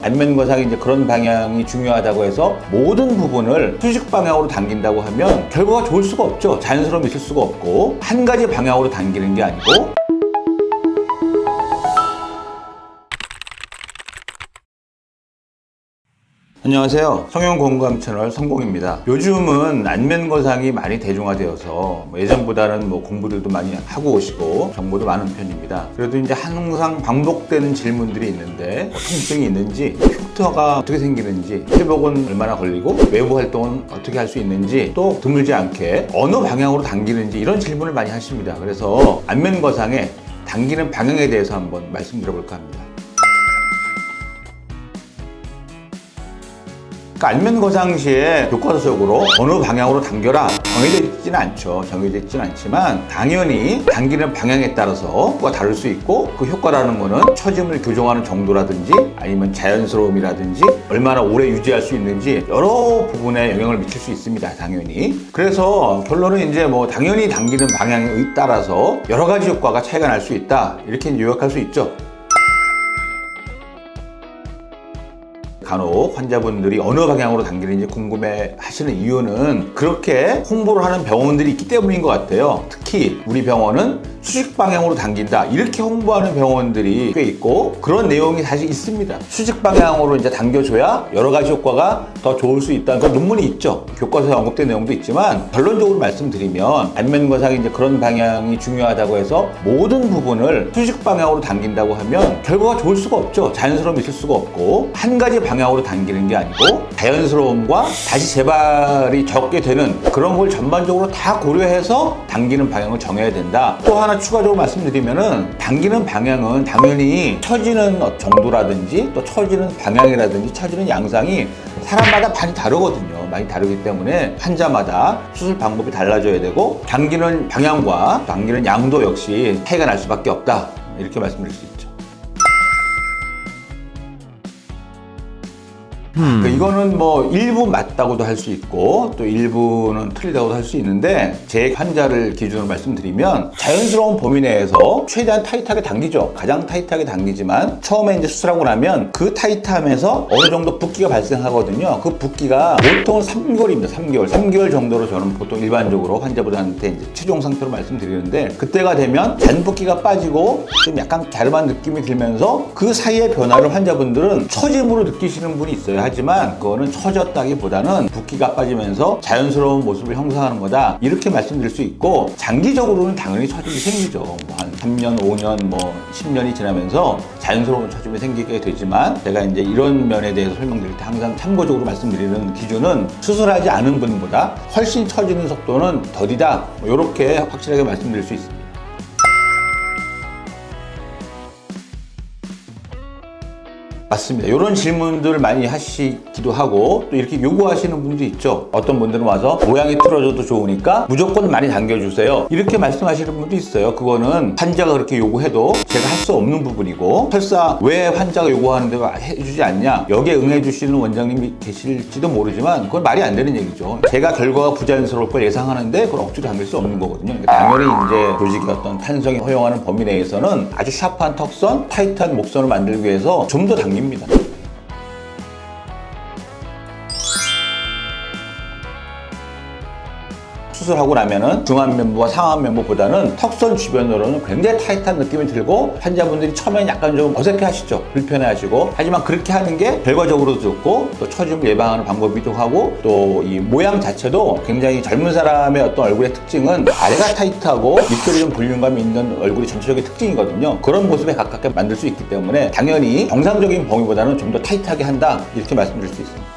안면거상이 이제 그런 방향이 중요하다고 해서 모든 부분을 수직 방향으로 당긴다고 하면 결과가 좋을 수가 없죠. 자연스러움이 있을 수가 없고, 한 가지 방향으로 당기는 게 아니고. 안녕하세요. 성형건강 채널 성공입니다. 요즘은 안면거상이 많이 대중화되어서 예전보다는 공부들도 많이 하고 오시고 정보도 많은 편입니다. 그래도 이제 항상 반복되는 질문들이 있는데 통증이 있는지, 흉터가 어떻게 생기는지, 회복은 얼마나 걸리고 외부 활동은 어떻게 할 수 있는지, 또 드물지 않게 어느 방향으로 당기는지 이런 질문을 많이 하십니다. 그래서 안면거상의 당기는 방향에 대해서 한번 말씀드려볼까 합니다. 안면거상 시에 교과서적으로 어느 방향으로 당겨라 정해져 있지는 않죠. 정해져 있지는 않지만 당연히 당기는 방향에 따라서 효과가 다를 수 있고, 그 효과라는 거는 처짐을 교정하는 정도라든지 아니면 자연스러움이라든지 얼마나 오래 유지할 수 있는지 여러 부분에 영향을 미칠 수 있습니다. 당연히. 그래서 결론은 이제 당연히 당기는 방향에 따라서 여러 가지 효과가 차이가 날 수 있다, 이렇게 요약할 수 있죠. 간혹 환자분들이 어느 방향으로 당기는지 궁금해 하시는 이유는 그렇게 홍보를 하는 병원들이 있기 때문인 것 같아요. 특히 우리 병원은 수직 방향으로 당긴다, 이렇게 홍보하는 병원들이 꽤 있고, 그런 내용이 사실 있습니다. 수직 방향으로 이제 당겨줘야 여러 가지 효과가 더 좋을 수 있다는 그런 논문이 있죠. 교과서에 언급된 내용도 있지만, 결론적으로 말씀드리면 안면거상이 이제 그런 방향이 중요하다고 해서 모든 부분을 수직 방향으로 당긴다고 하면 결과가 좋을 수가 없죠. 자연스러움이 있을 수가 없고, 한 가지 방향으로 당기는 게 아니고 자연스러움과 다시 재발이 적게 되는 그런 걸 전반적으로 다 고려해서 당기는 방향을 정해야 된다. 또 하나 추가적으로 말씀드리면은, 당기는 방향은 당연히 처지는 정도라든지 또 처지는 방향이라든지 처지는 양상이 사람마다 많이 다르거든요. 많이 다르기 때문에 환자마다 수술 방법이 달라져야 되고, 당기는 방향과 당기는 양도 역시 차이가 날 수밖에 없다, 이렇게 말씀드릴 수 있죠. 이거는 일부 맞다고도 할 수 있고 또 일부는 틀리다고도 할 수 있는데, 제 환자를 기준으로 말씀드리면 자연스러운 범위 내에서 최대한 타이트하게 당기죠. 가장 타이트하게 당기지만 처음에 이제 수술하고 나면 그 타이트함에서 어느 정도 붓기가 발생하거든요. 그 붓기가 보통은 3개월입니다. 3개월 정도로 저는 보통 일반적으로 환자분한테 이제 최종 상태로 말씀드리는데, 그때가 되면 잔 붓기가 빠지고 좀 약간 갸름한 느낌이 들면서 그 사이의 변화를 환자분들은 처짐으로 느끼시는 분이 있어요. 하지만 그거는 처졌다기보다는 붓기가 빠지면서 자연스러운 모습을 형성하는 거다, 이렇게 말씀드릴 수 있고, 장기적으로는 당연히 처짐이 생기죠. 한 3년, 5년, 10년이 지나면서 자연스러운 처짐이 생기게 되지만, 제가 이제 이런 면에 대해서 설명드릴 때 항상 참고적으로 말씀드리는 기준은 수술하지 않은 분보다 훨씬 처지는 속도는 더디다, 이렇게 확실하게 말씀드릴 수 있습니다. 맞습니다. 이런 질문들을 많이 하시기도 하고 또 이렇게 요구하시는 분도 있죠. 어떤 분들은 와서 모양이 틀어져도 좋으니까 무조건 많이 당겨주세요, 이렇게 말씀하시는 분도 있어요. 그거는 환자가 그렇게 요구해도 제가 할 수 없는 부분이고, 설사 왜 환자가 요구하는데 해주지 않냐, 여기에 응해주시는 원장님이 계실지도 모르지만 그건 말이 안 되는 얘기죠. 제가 결과가 부자연스러울 걸 예상하는데 그걸 억지로 당길 수 없는 거거든요. 당연히 이제 조직의 어떤 탄성이 허용하는 범위 내에서는 아주 샤프한 턱선, 타이트한 목선을 만들기 위해서 좀 더 당깁니다. 수술하고 나면은 중안면부와 상안면부보다는 턱선 주변으로는 굉장히 타이트한 느낌이 들고, 환자분들이 처음엔 약간 좀 어색해 하시죠. 불편해 하시고. 하지만 그렇게 하는 게 결과적으로도 좋고 또 처짐을 예방하는 방법이기도 하고, 또 이 모양 자체도 굉장히 젊은 사람의 어떤 얼굴의 특징은 아래가 타이트하고 밑줄이 좀 볼륨감이 있는 얼굴이 전체적인 특징이거든요. 그런 모습에 가깝게 만들 수 있기 때문에 당연히 정상적인 범위보다는 좀 더 타이트하게 한다, 이렇게 말씀드릴 수 있습니다.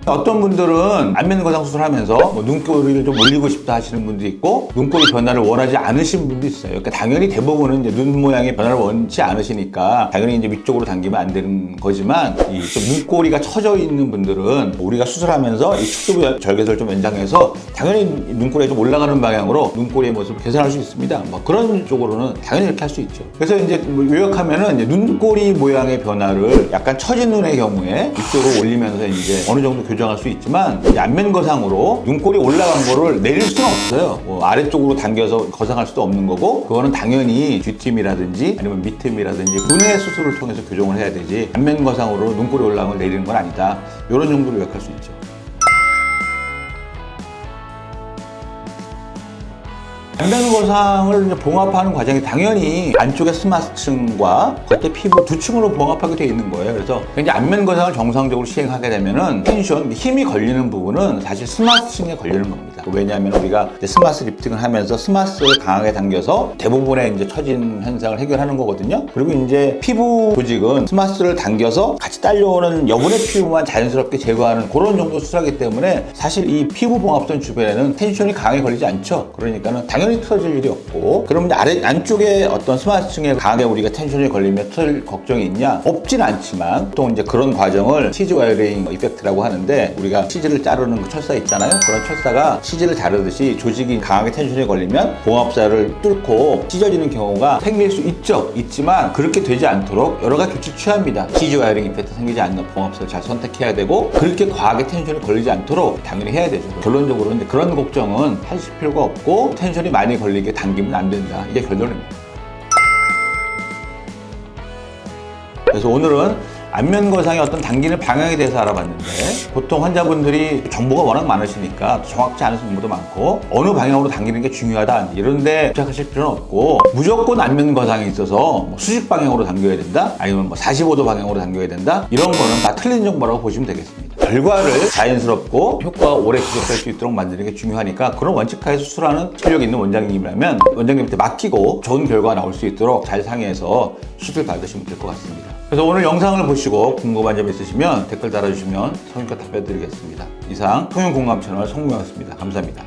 어떤 분들은 안면거상 수술하면서 눈꼬리를 좀 올리고 싶다 하시는 분도 있고, 눈꼬리 변화를 원하지 않으신 분도 있어요. 그러니까 당연히 대부분은 이제 눈 모양의 변화를 원치 않으시니까 당연히 이제 위쪽으로 당기면 안 되는 거지만, 이 좀 눈꼬리가 처져 있는 분들은 우리가 수술하면서 이 축두부 절개를 좀 연장해서 당연히 눈꼬리가 좀 올라가는 방향으로 눈꼬리의 모습을 개선할 수 있습니다. 그런 쪽으로는 당연히 이렇게 할 수 있죠. 그래서 이제 요약하면은 이제 눈꼬리 모양의 변화를 약간 처진 눈의 경우에 위쪽으로 올리면서 이제 어느 정도 교정할 수 있지만 이 안면 거상으로 눈꼬리 올라간 거를 내릴 수는 없어요. 뭐 아래쪽으로 당겨서 거상할 수도 없는 거고, 그거는 당연히 뒷팀이라든지 아니면 밑팀이라든지 분해 수술을 통해서 교정을 해야 되지, 안면 거상으로 눈꼬리 올라간 걸 내리는 건 아니다. 이런 정도로 요약할 수 있죠. 안면 거상을 이제 봉합하는 과정이 당연히 안쪽의 스마트층과 겉에 피부 두 층으로 봉합하게 되어 있는 거예요. 그래서 이제 안면 거상을 정상적으로 시행하게 되면은 텐션, 힘이 걸리는 부분은 사실 스마트층에 걸리는 겁니다. 왜냐하면 우리가 이제 스마트 리프팅을 하면서 스마트를 강하게 당겨서 대부분의 이제 처진 현상을 해결하는 거거든요. 그리고 이제 피부 조직은 스마트를 당겨서 같이 딸려오는 여분의 피부만 자연스럽게 제거하는 그런 정도 수술하기 때문에 사실 이 피부 봉합선 주변에는 텐션이 강하게 걸리지 않죠. 그러니까는 당연히 틀어질 일이 없고, 그럼 이제 안쪽에 어떤 스마트층에 강하게 우리가 텐션이 걸리면 틀어질 걱정이 있냐? 없진 않지만 보통 이제 그런 과정을 치즈 와이어링 이펙트라고 하는데, 우리가 치즈를 자르는 그 철사 있잖아요. 그런 철사가 치즈를 자르듯이 조직이 강하게 텐션이 걸리면 봉합사를 뚫고 찢어지는 경우가 생길 수 있죠. 있지만 그렇게 되지 않도록 여러 가지 조치 취합니다. 치즈 와이어링 이펙트 생기지 않는 봉합사를 잘 선택해야 되고, 그렇게 과하게 텐션이 걸리지 않도록 당연히 해야 되죠. 결론적으로 이제 그런 걱정은 하실 필요가 없고, 텐션이 많이 걸리게 당기면 안 된다. 이게 결론입니다. 그래서 오늘은 안면 거상의 어떤 당기는 방향에 대해서 알아봤는데, 보통 환자분들이 정보가 워낙 많으시니까 정확치 않은 정보도 많고 어느 방향으로 당기는 게 중요하다 이런데 집착하실 필요는 없고, 무조건 안면 거상에 있어서 뭐 수직 방향으로 당겨야 된다, 아니면 뭐 45도 방향으로 당겨야 된다, 이런 거는 다 틀린 정보라고 보시면 되겠습니다. 결과를 자연스럽고 효과가 오래 지속될 수 있도록 만드는 게 중요하니까, 그런 원칙하에 수술하는 실력 있는 원장님이라면 원장님한테 맡기고 좋은 결과가 나올 수 있도록 잘 상의해서 수술 받으시면 될 것 같습니다. 그래서 오늘 영상을 보시고 궁금한 점 있으시면 댓글 달아주시면 성의껏 답변드리겠습니다. 이상 통영공감 채널 송무였습니다. 감사합니다.